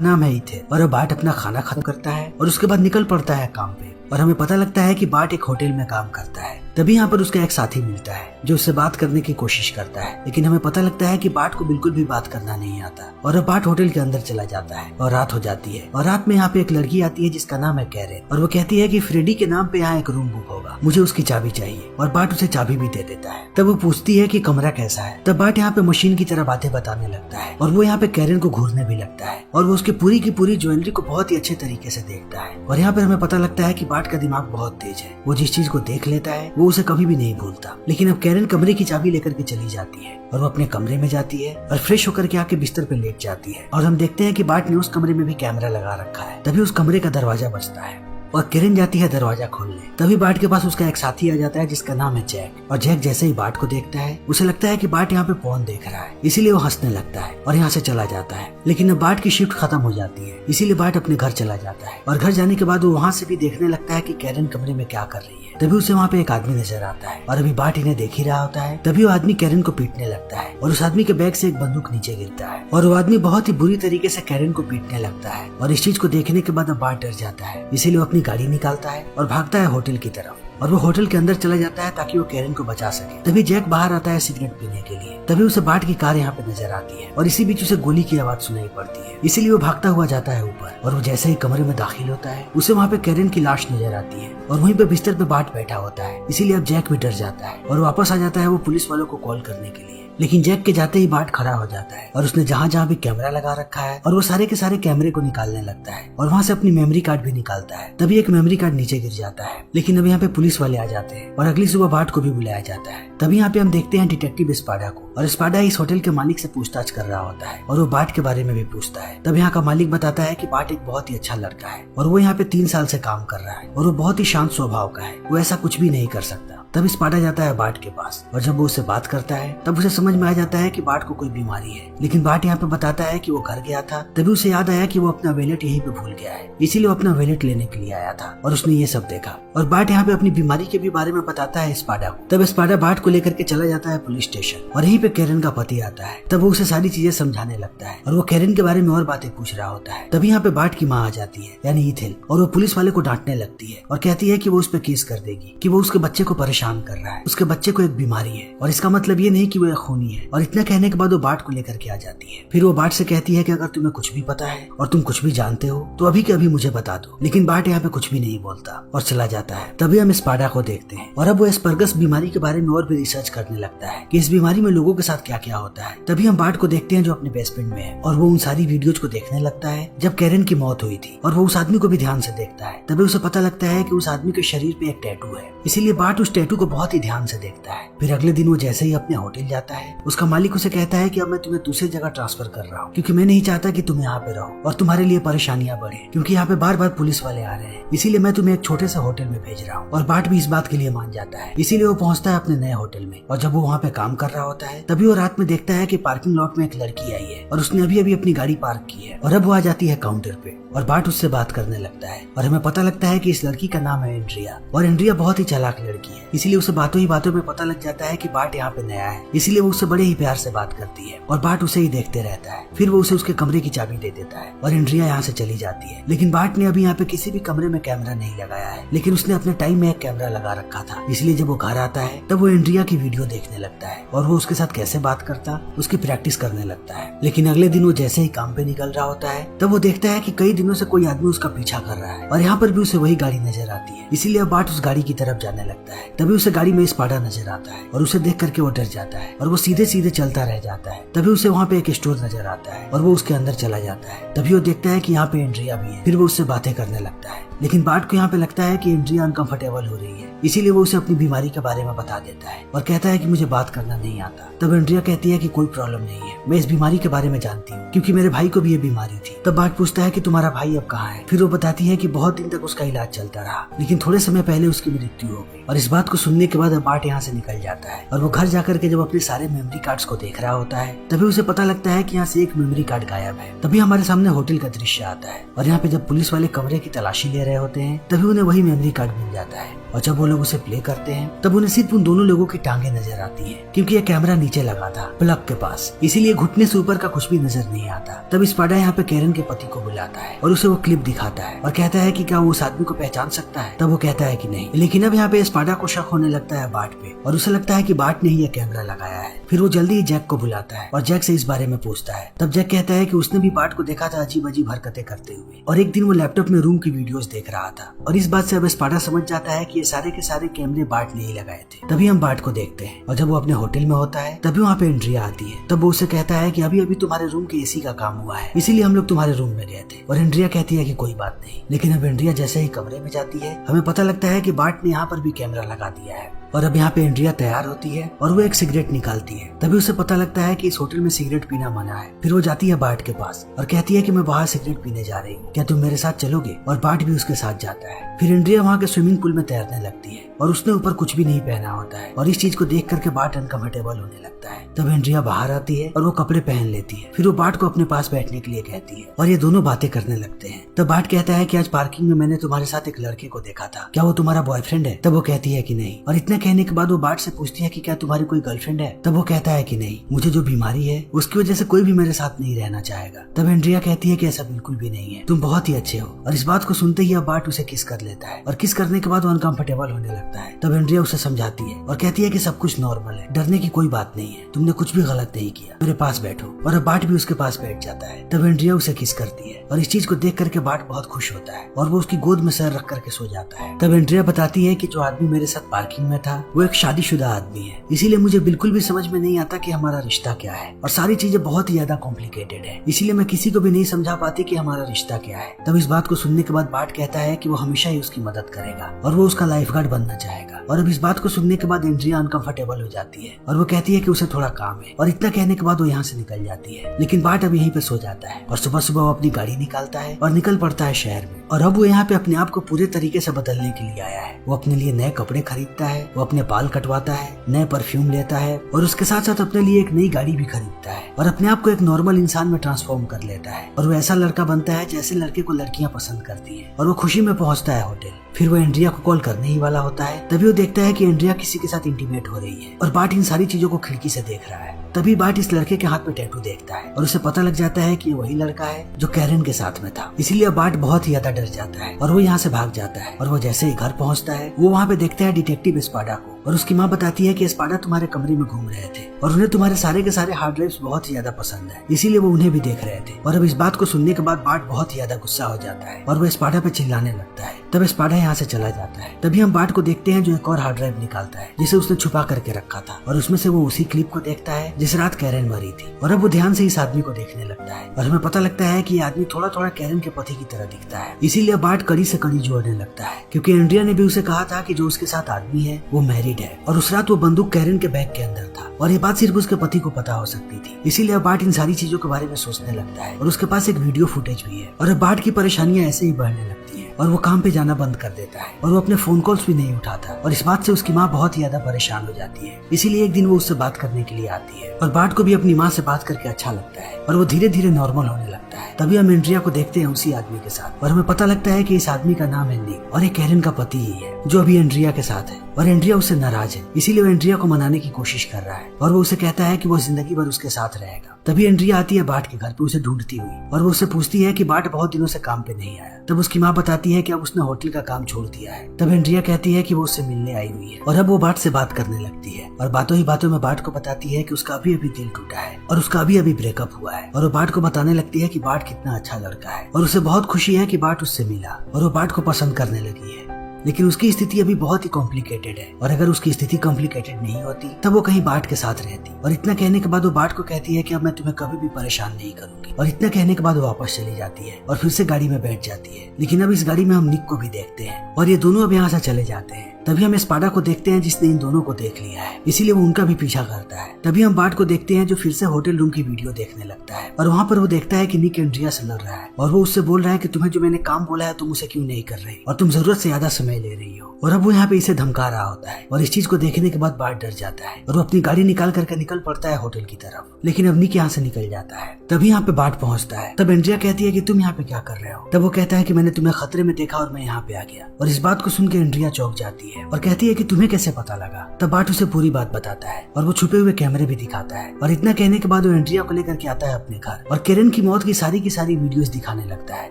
नाम है इथे। और वो बाट अपना खाना खत्म करता है और उसके बाद निकल पड़ता है काम पे। और हमें पता लगता है कि बाट एक होटल में काम करता है। तभी यहाँ पर उसका एक साथी मिलता है जो उससे बात करने की कोशिश करता है, लेकिन हमें पता लगता है कि बाट को बिल्कुल भी बात करना नहीं आता। और अब बाट होटल के अंदर चला जाता है और रात हो जाती है। और रात में यहाँ पे एक लड़की आती है जिसका नाम है कैरेन, और वो कहती है कि फ्रेडी के नाम पे यहाँ एक रूम बुक होगा, मुझे उसकी चाबी चाहिए। और बाट उसे चाबी भी दे देता है। तब वो पूछती है कि कमरा कैसा है। तब बाट यहाँ पे मशीन की तरह बातें बताने लगता है और वो यहाँ पे कैरेन को घूरने भी लगता है और वो उसकी पूरी की पूरी ज्वेलरी को बहुत ही अच्छे तरीके से देखता है। और यहाँ पे हमें पता लगता है कि बाट का दिमाग बहुत तेज है, वो जिस चीज को देख लेता है वो उसे कभी भी नहीं भूलता। लेकिन अब कैरेन कमरे की चाबी लेकर के चली जाती है और वो अपने कमरे में जाती है और फ्रेश होकर के आके बिस्तर पे लेट जाती है। और हम देखते हैं कि बाट ने उस कमरे में भी कैमरा लगा रखा है। तभी उस कमरे का दरवाजा बजता है और कैरेन जाती है दरवाजा खोलने। तभी बाट के पास उसका एक साथी आ जाता है जिसका नाम है जैक। और जैक जैसे ही बाट को देखता है उसे लगता है कि बाट यहाँ पे पोर्न देख रहा है, इसीलिए वो हंसने लगता है और यहाँ से चला जाता है। लेकिन अब बाट की शिफ्ट खत्म हो जाती है, इसीलिए बाट अपने घर चला जाता है। और घर जाने के बाद वो वहाँ से भी देखने लगता है कि कैरेन कमरे में क्या कर रही है। तभी उसे वहाँ पे एक आदमी नजर आता है और अभी बाट इन्हें देख ही रहा होता है। तभी वो आदमी कैरेन को पीटने लगता है और उस आदमी के बैग से एक बंदूक नीचे गिरता है और वो आदमी बहुत ही बुरी तरीके से कैरेन को पीटने लगता है। और इस चीज को देखने के बाद अब बाट डर जाता है, इसीलिए वो अपनी गाड़ी निकालता है और भागता है होटल की तरफ। और वो होटल के अंदर चला जाता है ताकि वो कैरेन को बचा सके। तभी जैक बाहर आता है सिगरेट पीने के लिए। तभी उसे बाट की कार यहाँ पे नजर आती है और इसी बीच उसे गोली की आवाज सुनाई पड़ती है, इसीलिए वो भागता हुआ जाता है ऊपर। और वो जैसे ही कमरे में दाखिल होता है उसे वहाँ पे कैरेन की लाश नजर आती है और वहीं पे बिस्तर पे बाट बैठा होता है, इसीलिए अब जैक भी डर जाता है और वापस आ जाता है वो पुलिस वालों को कॉल करने के लिए। लेकिन जैक के जाते ही बाट खड़ा हो जाता है और उसने जहाँ जहाँ भी कैमरा लगा रखा है और वो सारे के सारे कैमरे को निकालने लगता है और वहाँ से अपनी मेमोरी कार्ड भी निकालता है। तभी एक मेमोरी कार्ड नीचे गिर जाता है, लेकिन अब यहाँ पे पुलिस वाले आ जाते हैं और अगली सुबह बाट को भी बुलाया जाता है। तभी यहाँ पे हम देखते हैं डिटेक्टिव स्पाडा को, और स्पाडा इस होटल के मालिक से पूछताछ कर रहा होता है और वो बाट के बारे में भी पूछता है। तब यहाँ का मालिक बताता है कि बाट एक बहुत ही अच्छा लड़का है और वो यहाँ पे 3 साल से काम कर रहा है और वो बहुत ही शांत स्वभाव का है, वो ऐसा कुछ भी नहीं कर सकता। तब स्पाडा जाता है बाट के पास और जब वो उससे बात करता है तब उसे समझ में आ जाता है कि बाट को कोई बीमारी है। लेकिन बाट यहाँ पे बताता है कि वो घर गया था, तभी उसे याद आया कि वो अपना वैलेट यहीं पे भूल गया है, इसीलिए वो अपना वैलेट लेने के लिए आया था और उसने ये सब देखा। और बाट यहाँ पे अपनी बीमारी के भी बारे में बताता है स्पाडा को। तब स्पाडा बाट को लेकर के चला जाता है पुलिस स्टेशन और यहीं पे कैरेन का पति आता है। तब वो उसे सारी चीजें समझाने लगता है और वो कैरेन के बारे में और बातें पूछ रहा होता है। तभी यहाँ पे बाट की माँ आ जाती है यानी इथेल, और वो पुलिस वाले को डांटने लगती है और कहती है कि वो उस पर केस कर देगी कि वो उसके बच्चे को परेशान कर रहा है, उसके बच्चे को एक बीमारी है और इसका मतलब ये नहीं कि वो एक खूनी है। और इतना कहने के बाद वो बाट को लेकर के आ जाती है। फिर वो बाट से कहती है कि अगर तुम्हें कुछ भी पता है और तुम कुछ भी जानते हो तो अभी के अभी मुझे बता दो। लेकिन बाट यहाँ पे कुछ भी नहीं बोलता और चला जाता है। तभी हम स्पाडा को देखते हैं और अब वो एस्परगस बीमारी के बारे में और भी रिसर्च करने लगता है कि इस बीमारी में लोगों के साथ क्या क्या होता है। तभी हम बाट को देखते हैं जो अपने बेसमेंट में है और वो उन सारी वीडियोज को देखने लगता है जब कैरेन की मौत हुई थी और वो उस आदमी को भी ध्यान से देखता है। तभी उसे पता लगता है कि उस आदमी के शरीर पे एक टैटू है, इसीलिए बाट उस टैटू को बहुत ही ध्यान से देखता है। फिर अगले दिन वो जैसे ही अपने होटल जाता है उसका मालिक उसे कहता है कि अब मैं तुम्हें दूसरी जगह ट्रांसफर कर रहा हूँ क्योंकि मैं नहीं चाहता कि तुम यहाँ पे रहो और तुम्हारे लिए परेशानियां बढ़े, क्योंकि यहाँ पे बार बार पुलिस वाले आ रहे हैं, इसीलिए मैं तुम्हें एक छोटे से होटल में भेज रहा हूँ। और बाट भी इस बात के लिए मान जाता है, इसीलिए वो पहुंचता है अपने नए होटल में। और जब वो वहाँ पे काम कर रहा होता है तभी वो रात में देखता है कि पार्किंग लॉट में एक लड़की आई है और उसने अभी अभी अपनी गाड़ी पार्क की है और अब वो आ जाती है काउंटर पे और बाट उससे बात करने लगता है और हमें पता लगता है कि इस लड़की का नाम है एंड्रिया और एंड्रिया बहुत ही चालाक लड़की है, इसीलिए उसे बातों ही बातों में पता लग जाता है कि बाट यहाँ पे नया है, इसीलिए वो उससे बड़े ही प्यार से बात करती है और बाट उसे ही देखते रहता है। फिर वो उसे उसके कमरे की चाबी दे देता है और एंड्रिया यहाँ से चली जाती है। लेकिन बाट ने अभी यहाँ पे किसी भी कमरे में कैमरा नहीं लगाया है, लेकिन उसने अपने टाइम में एक कैमरा लगा रखा था, इसलिए जब वो घर आता है तब वो एंड्रिया की वीडियो देखने लगता है और वो उसके साथ कैसे बात करता उसकी प्रैक्टिस करने लगता है। लेकिन अगले दिन वो जैसे ही काम पे निकल रहा होता है तब वो देखता है कि कई दिनों से कोई आदमी उसका पीछा कर रहा है और यहाँ पर भी उसे वही गाड़ी नजर आती है, इसीलिए अब बाट उस गाड़ी की तरफ जाने लगता है। तभी उसे गाड़ी में स्पाडा नजर आता है और उसे देख करके वो डर जाता है और वो सीधे सीधे चलता रह जाता है। तभी उसे वहाँ पे एक स्टोर नजर आता है और वो उसके अंदर चला जाता है। तभी वो देखता है कि यहाँ पे एंड्रिया भी है। फिर वो उससे बातें करने लगता है, लेकिन बाट को यहाँ पे लगता है कि एंड्रिया अनकंफर्टेबल हो रही है, इसीलिए वो उसे अपनी बीमारी के बारे में बता देता है और कहता है कि मुझे बात करना नहीं आता। तब एंड्रिया कहती है कि कोई प्रॉब्लम नहीं है, मैं इस बीमारी के बारे में जानती हूँ क्योंकि मेरे भाई को भी ये बीमारी थी। तब बाट पूछता है कि तुम्हारा भाई अब कहाँ है। फिर वो बताती है कि बहुत दिन तक उसका इलाज चलता रहा, लेकिन थोड़े समय पहले उसकी मृत्यु हो गई। और इस बात को सुनने के बाद बाट यहाँ से निकल जाता है और वो घर जाकर के जब अपने सारे मेमोरी कार्ड्स को देख रहा होता है तभी उसे पता लगता है कि यहाँ से एक मेमोरी कार्ड गायब है। तभी हमारे सामने होटल का दृश्य आता है और यहाँ पे जब पुलिस वाले कमरे की तलाशी ले रहे होते हैं तभी उन्हें वही मेमोरी कार्ड मिल जाता है और जब वो लोग उसे प्ले करते हैं तब उन्हें सिर्फ उन दोनों लोगों की टांगे नजर आती है क्योंकि यह कैमरा नीचे लगा था प्लग के पास, इसीलिए घुटने से ऊपर का कुछ भी नजर नहीं आता। तब स्पाडा यहाँ पे कैरेन के पति को बुलाता है और उसे वो क्लिप दिखाता है और कहता है कि क्या वो उस आदमी को पहचान सकता है। तब वो कहता है कि नहीं। लेकिन अब यहाँ पे स्पाडा को शक होने लगता है बाट पे और उसे लगता है कि बाट ने ही ये कैमरा लगाया है। फिर वो जल्दी ही जैक को बुलाता है और जैक से इस बारे में पूछता है। तब जैक कहता है कि उसने भी बाट को देखा था अजीब अजीब हरकतें करते हुए और एक दिन वो लैपटॉप में रूम की वीडियोस देख रहा था और इस बात से अब स्पाडा समझ जाता है कि ये सारे के सारे कैमरे बाट ने ही लगाए थे। तभी हम बाट को देखते हैं और जब वो अपने होटल में होता है तभी वहाँ पे एंड्रिया आती है। तब वो उसे कहता है कि अभी अभी तुम्हारे रूम के एसी का काम हुआ है, इसीलिए हम लोग तुम्हारे रूम में गए थे। और एंड्रिया कहती है कि कोई बात नहीं। लेकिन अब एंड्रिया जैसे ही कमरे में जाती है हमें पता लगता है कि बाट ने यहाँ पर भी कैमरा लगा दिया है। और अब यहाँ पे एंड्रिया तैयार होती है और वो एक सिगरेट निकालती है। तभी उसे पता लगता है कि इस होटल में सिगरेट पीना मना है। फिर वो जाती है बाट के पास और कहती है कि मैं बाहर सिगरेट पीने जा रही हूँ, क्या तुम मेरे साथ चलोगे? और बाट भी उसके साथ जाता है। फिर एंड्रिया वहाँ के स्विमिंग पूल में तैरने लगती है और उसने ऊपर कुछ भी नहीं पहना होता है और इस चीज को देख करके बाट अनकंफर्टेबल होने लगता है। तब एंड्रिया बाहर आती है और वो कपड़े पहन लेती है। फिर वो बाट को अपने पास बैठने के लिए कहती है और ये दोनों बातें करने लगते हैं। तब बाट कहता है कि आज पार्किंग में मैंने तुम्हारे साथ एक लड़के को देखा था, क्या वो तुम्हारा बॉयफ्रेंड है? तब वो कहती है कि नहीं। और इतना कहने के बाद वो बाट से पूछती है कि क्या तुम्हारी कोई गर्लफ्रेंड है? तब वो कहता है कि नहीं, मुझे जो बीमारी है उसकी वजह से कोई भी मेरे साथ नहीं रहना चाहेगा। तब एंड्रिया कहती है कि ऐसा बिल्कुल भी नहीं है, तुम बहुत ही अच्छे हो। और इस बात को सुनते ही अब बाट उसे किस कर लेता है और किस करने के बाद वो अनकंफर्टेबल होने लगता है। तब एंड्रिया उसे समझाती है और कहती है कि सब कुछ नॉर्मल है, डरने की कोई बात नहीं है, तुमने कुछ भी गलत नहीं किया, मेरे पास बैठो। और अब बाट भी उसके पास बैठ जाता है। तब एंड्रिया उसे किस करती है और इस चीज को देख करके बाट बहुत खुश होता है और वो उसकी गोद में सर रख करके सो जाता है। तब एंड्रिया बताती है कि जो आदमी मेरे साथ पार्किंग में था वो एक शादीशुदा आदमी है, इसीलिए मुझे बिल्कुल भी समझ में नहीं आता कि हमारा रिश्ता क्या है और सारी चीजें बहुत ही ज्यादा कॉम्प्लिकेटेड है, इसीलिए मैं किसी को भी नहीं समझा पाती कि हमारा रिश्ता क्या है। तब इस बात को सुनने के बाद बाट कहता है कि वो हमेशा ही उसकी मदद करेगा और वो उसका लाइफ गार्ड बनना चाहेगा। और अब इस बात को सुनने के बाद एंड्रिया अनकंफर्टेबल हो जाती है और वो कहती है कि उसे थोड़ा काम है और इतना कहने के बाद वो यहाँ से निकल जाती है। लेकिन बाट अब यहीं पे सो जाता है और सुबह सुबह वो अपनी गाड़ी निकालता है और निकल पड़ता है शहर में। और अब वो यहाँ पे अपने आप को पूरे तरीके से बदलने के लिए आया है। वो अपने लिए नए कपड़े खरीदता है, वो अपने बाल कटवाता है, नए परफ्यूम लेता है और उसके साथ साथ अपने लिए एक नई गाड़ी भी खरीदता है और अपने आप को एक नॉर्मल इंसान में ट्रांसफॉर्म कर लेता है और वो ऐसा लड़का बनता है जैसे लड़के को लड़कियां पसंद करती है। और वो खुशी में पहुंचता है होटल। फिर वो एंड्रिया को कॉल करने ही वाला होता है, तभी वो देखता है कि एंड्रिया किसी के साथ इंटीमेट हो रही है और बाट इन सारी चीजों को खिड़की से देख रहा है। तभी बाट इस लड़के के हाथ में टैटू देखता है और उसे पता लग जाता है कि ये वही लड़का है जो कैरन के साथ में था। इसीलिए बाट बहुत ही ज्यादा डर जाता है और वो यहाँ से भाग जाता है। और वो जैसे ही घर पहुँचता है वो वहाँ पे देखता है डिटेक्टिव स्पाडा को और उसकी माँ बताती है कि स्पाडा तुम्हारे कमरे में घूम रहे थे और उन्हें तुम्हारे सारे के सारे हार्ड ड्राइव्स बहुत ही ज्यादा पसंद है, इसीलिए वो उन्हें भी देख रहे थे। और अब इस बात को सुनने के बाद बाट बहुत ही ज्यादा गुस्सा हो जाता है और वो स्पाडा पे चिल्लाने लगता है। तब स्पाडा यहाँ से चला जाता है। तभी हम बाट को देखते हैं जो एक और हार्ड ड्राइव निकालता है जिसे उसने छुपा करके रखा था और उसमें से वो उसी क्लिप को देखता है जिस रात कैरन मरी थी। और अब वो ध्यान से इस आदमी को देखने लगता है और हमें पता लगता है कि ये आदमी थोड़ा थोड़ा कैरन के पति की तरह दिखता है, इसीलिए बाट कड़ी से कड़ी जोड़ने लगता है क्योंकि एंड्रिया ने भी उसे कहा था कि जो उसके साथ आदमी है वो मैरिड है और उस रात वो बंदूक कैरन के बैग के अंदर था और ये बात सिर्फ उसके पति को पता हो सकती थी। इसीलिए बाट इन सारी चीजों के बारे में सोचने लगता है और उसके पास एक वीडियो फुटेज भी है। और अब बाट की परेशानियां ऐसे ही बढ़ने लगती है और वो काम पे जाना बंद कर देता है और वो अपने फोन कॉल्स भी नहीं उठाता और इस बात से उसकी माँ बहुत ही ज्यादा परेशान हो जाती है। इसीलिए एक दिन वो उससे बात करने के लिए आती है और बाट को भी अपनी माँ से बात करके अच्छा लगता है और वो धीरे धीरे नॉर्मल होने लगता है। तभी हम एंड्रिया को देखते हैं उसी आदमी के साथ और हमें पता लगता है कि इस आदमी का नाम है निक और ये कैरन का पति ही है जो अभी एंड्रिया के साथ है। और एंड्रिया उससे नाराज है, इसीलिए वो एंड्रिया को मनाने की कोशिश कर रहा है और वो उसे कहता है कि वो जिंदगी भर उसके साथ रहेगा। तभी एंड्रिया आती है बाट के घर पे उसे ढूंढती हुई और वो उससे पूछती है कि बाट बहुत दिनों से काम पे नहीं आया। तब उसकी माँ बताती है कि अब उसने होटल का काम छोड़ दिया है। तब एंड्रिया कहती है कि वो उससे मिलने आई हुई है और अब वो बाट से बात करने लगती है और बातों ही बातों में बाट को बताती है कि उसका अभी अभी दिल टूटा है और उसका अभी अभी ब्रेकअप हुआ है। और वो बाट को बताने लगती है कि बाट कितना अच्छा लड़का है और उसे बहुत खुशी है कि बाट उससे मिला और वो बाट को पसंद करने लगी है। लेकिन उसकी स्थिति अभी बहुत ही कॉम्प्लिकेटेड है और अगर उसकी स्थिति कॉम्प्लिकेटेड नहीं होती तब वो कहीं बाट के साथ रहती। और इतना कहने के बाद वो बाट को कहती है कि अब मैं तुम्हें कभी भी परेशान नहीं करूंगी। और इतना कहने के बाद वो वापस चली जाती है और फिर से गाड़ी में बैठ जाती है। लेकिन अब इस गाड़ी में हम निक को भी देखते हैं और ये दोनों अब यहाँ से चले जाते हैं। तभी हम स्पाडा को देखते हैं जिसने इन दोनों को देख लिया है, इसीलिए वो उनका भी पीछा करता है। तभी हम बाट को देखते हैं जो फिर से होटल रूम की वीडियो देखने लगता है और वहाँ पर वो देखता है कि निक एंड्रिया से लड़ रहा है और वो उससे बोल रहा है कि तुम्हें जो मैंने काम बोला है तुम उसे क्यों नहीं कर रही और तुम जरूरत से ज्यादा समय ले रही हो। और अब वो यहाँ पे इसे धमका रहा होता है और इस चीज को देखने के बाद बाट डर जाता है और वो अपनी गाड़ी निकाल करके निकल पड़ता है होटल की तरफ। लेकिन अब निक यहाँ से निकल जाता है। तभी यहाँ पे बाट पहुंचता है। तब एंड्रिया कहती है कि तुम यहाँ पे क्या कर रहे हो? तब वो कहता है कि मैंने तुम्हें खतरे में देखा और मैं यहाँ पे आ गया। और इस बात को सुन के एंड्रिया चौंक जाती है है और कहती है कि तुम्हें कैसे पता लगा। तब बाट उसे पूरी बात बताता है और वो छुपे हुए कैमरे भी दिखाता है और इतना कहने के बाद वो एंड्रिया को लेकर के आता है अपने घर और केरन की मौत की सारी वीडियोस दिखाने लगता है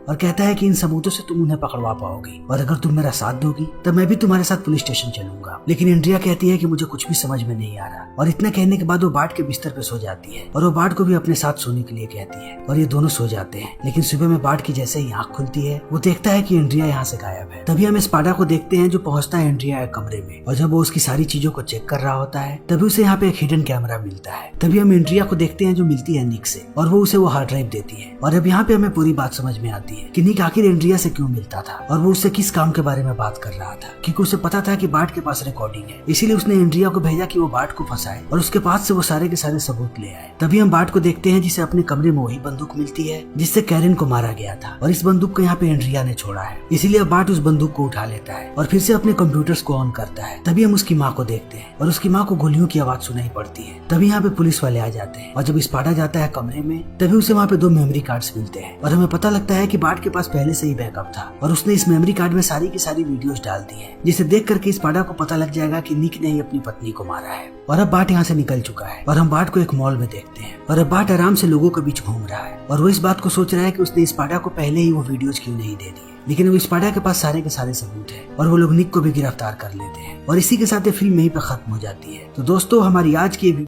और कहता है कि इन सबूतों से तुम उन्हें पकड़वा पाओगी और अगर तुम मेरा साथ दोगी तब मैं भी तुम्हारे साथ पुलिस स्टेशन चलूंगा। लेकिन एंड्रिया कहती है कि मुझे कुछ भी समझ में नहीं आ रहा और इतना कहने के बाद वो बाट के बिस्तर पे सो जाती है और वो बाट को भी अपने साथ सोने के लिए कहती है और ये दोनों सो जाते हैं। लेकिन सुबह में बाट की जैसे ही आंख खुलती है वो देखता है कि एंड्रिया यहाँ से गायब है। तभी हम स्पाडा को देखते हैं जो पहुंचता है एंड्रिया के कमरे में और जब वो उसकी सारी चीजों को चेक कर रहा होता है तभी उसे यहाँ पे एक हिडन कैमरा मिलता है। तभी हम एंड्रिया को देखते हैं जो मिलती है निक से और वो उसे वो हार्ड ड्राइव देती है और अब यहाँ पे हमें पूरी बात समझ में आती है कि निक आखिर एंड्रिया से क्यों मिलता था और वो उससे किस काम के बारे में बात कर रहा था, क्योंकि उसे पता था कि बाट के पास रिकॉर्डिंग है। इसीलिए उसने एंड्रिया को भेजा कि वो बाट को फंसाए और उसके पास से वो सारे के सारे सबूत ले आए। तभी हम बाट को देखते हैं जिसे अपने कमरे में वही बंदूक मिलती है जिससे कैरन को मारा गया था और इस बंदूक को यहाँ पे एंड्रिया ने छोड़ा है। इसीलिए बाट उस बंदूक को उठा लेता है और फिर से अपने कंप्यूटर्स को ऑन करता है। तभी हम उसकी माँ को देखते हैं और उसकी माँ को गोलियों की आवाज सुनाई पड़ती है। तभी यहाँ पे पुलिस वाले आ जाते हैं और जब स्पाडा जाता है कमरे में तभी उसे वहाँ पे 2 मेमोरी कार्ड्स मिलते हैं और हमें पता लगता है कि बाट के पास पहले से ही बैकअप था और उसने इस मेमोरी कार्ड में सारी की सारी वीडियोस डाल दी है, जिसे देख करके स्पाडा को पता लग जाएगा कि निक ने ही अपनी पत्नी को मारा है। और अब बाट यहाँ से निकल चुका है और हम बाट को एक मॉल में देखते हैं और अब बाट आराम से लोगों के बीच घूम रहा है और वो इस बात को सोच रहा है कि उसने स्पाडा को पहले ही वो वीडियोस क्यों नहीं दे दी। लेकिन वो स्पाडा के पास सारे के सारे सबूत है और वो लोग निक को भी गिरफ्तार कर लेते हैं और इसी के साथ ये फिल्म यहीं पे खत्म हो जाती है। तो दोस्तों हमारी आज की